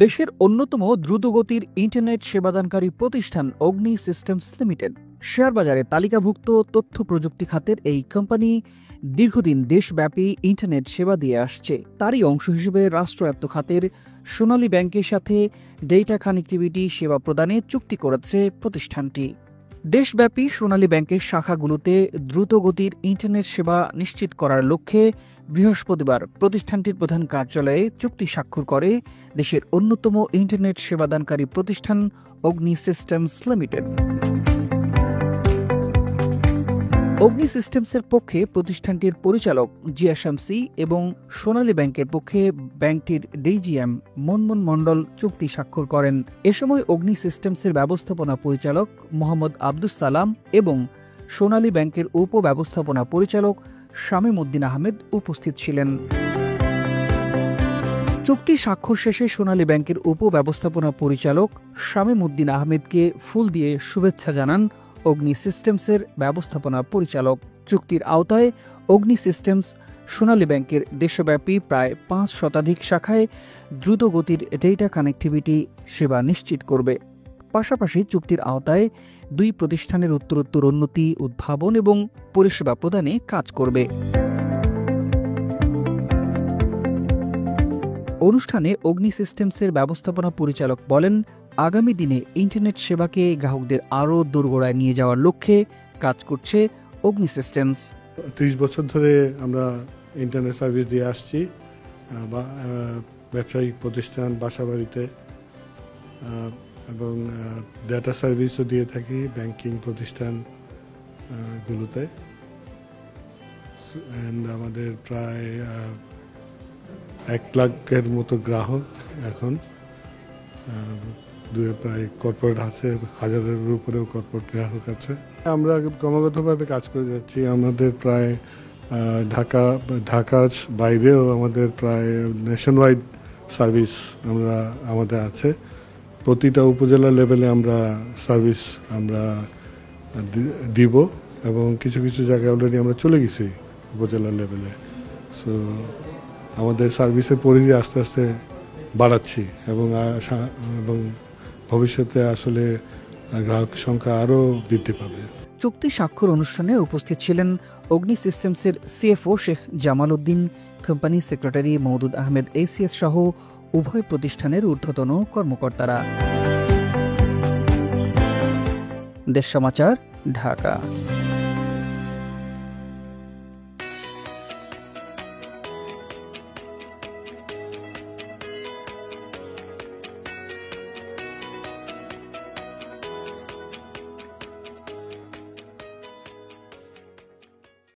দেশের অন্যতম দ্রুতগতির ইন্টারনেট সেবাদানকারী প্রতিষ্ঠান অগ্নি সিস্টেমস লিমিটেড শেয়ারবাজারে তালিকাভুক্ত তথ্য প্রযুক্তি খাতের এই কোম্পানি দীর্ঘদিন দেশব্যাপী ইন্টারনেট সেবা দিয়ে আসছে। তারই অংশ হিসেবে রাষ্ট্রায়ত্ত খাতের সোনালী ব্যাংকের সাথে ডেটা কানেক্টিভিটি সেবা প্রদানে চুক্তি করেছে প্রতিষ্ঠানটি। দেশব্যাপী সোনালী ব্যাংকের শাখাগুলোতে দ্রুতগতির ইন্টারনেট সেবা নিশ্চিত করার লক্ষ্যে বৃহস্পতিবার প্রতিষ্ঠানটির প্রধান কার্যালয়ে চুক্তি স্বাক্ষর করে দেশের অন্যতম ইন্টারনেট সেবাদানকারী প্রতিষ্ঠান অগ্নি সিস্টেমস লিমিটেড। অগ্নি সিস্টেমসের পক্ষে প্রতিষ্ঠানটির পরিচালক জিএসএমসি এবং সোনালী ব্যাংকের পক্ষে ব্যাংকটির ডিজিএম মনমোহন মণ্ডল চুক্তি স্বাক্ষর করেন। এ সময় অগ্নি সিস্টেমসের ব্যবস্থাপনা পরিচালক মোহাম্মদ আব্দুস সালাম এবং সোনালী ব্যাংকের উপব্যবস্থাপনা পরিচালক শামীম উদ্দিন আহমেদ উপস্থিত ছিলেন। চুক্তি স্বাক্ষর শেষে সোনালী ব্যাংকের উপব্যবস্থাপনা পরিচালক শামীম উদ্দিন আহমেদকে ফুল দিয়ে শুভেচ্ছা জানান অগ্নি সিস্টেমসের ব্যবস্থাপনা পরিচালক। চুক্তির আওতায় অগ্নি সিস্টেমস সোনালী ব্যাংকের দেশব্যাপী প্রায় ৫ শতাধিক শাখায় দ্রুতগতির ডেটা কানেক্টিভিটি সেবা নিশ্চিত করবে। পাশাপাশি চুক্তির আওতায় দুই প্রতিষ্ঠানের উত্তরোত্তর উন্নতি, উদ্ভাবন এবং পরিষেবা প্রদানে কাজ করবে। অনুষ্ঠানে অগ্নি সিস্টেমসের ব্যবস্থাপনা পরিচালক বলেন, আগামী দিনে ইন্টারনেট সেবাকে গ্রাহকদের আরও দোরগোড়ায় নিয়ে যাওয়ার লক্ষ্যে কাজ করছে অগ্নি সিস্টেমস। ৩০ বছর ধরে আমরা ইন্টারনেট সার্ভিস দিয়ে আসছি, ব্যবসায়িক প্রতিষ্ঠান, বাসাবাড়িতে এবং ডেটা সার্ভিসও দিয়ে থাকি ব্যাংকিং প্রতিষ্ঠানগুলোতে। আমাদের প্রায় ১ লাখের মতো গ্রাহক এখন, প্রায় কর্পোরেট আছে, ১,০০০-এর উপরেও কর্পোরেট গ্রাহক আছে। আমরা ক্রমাগতভাবে কাজ করে যাচ্ছি। আমাদের প্রায় ঢাকার বাইরেও আমাদের প্রায় ন্যাশন ওয়াইড সার্ভিস আমাদের আছে। প্রতিটা উপজেলা লেভেলে আমরা সার্ভিস দিব এবং কিছু কিছু জায়গায় অলরেডি আমরা চলে গেছি উপজেলা লেভেলে। সো আমাদের সার্ভিসের পরিধি আস্তে আস্তে বাড়াচ্ছি এবং ভবিষ্যতে আসলে গ্রাহক সংখ্যা আরও বৃদ্ধি পাবে। চুক্তি স্বাক্ষর অনুষ্ঠানে উপস্থিত ছিলেন অগ্নি সিস্টেমসের CFO Sheikh Jamal Uddin, company secretary Moudud Ahmed ACS সহ উভয় প্রতিষ্ঠানের ঊর্ধ্বতন কর্মকর্তারা। দেশ সমাচার, ঢাকা।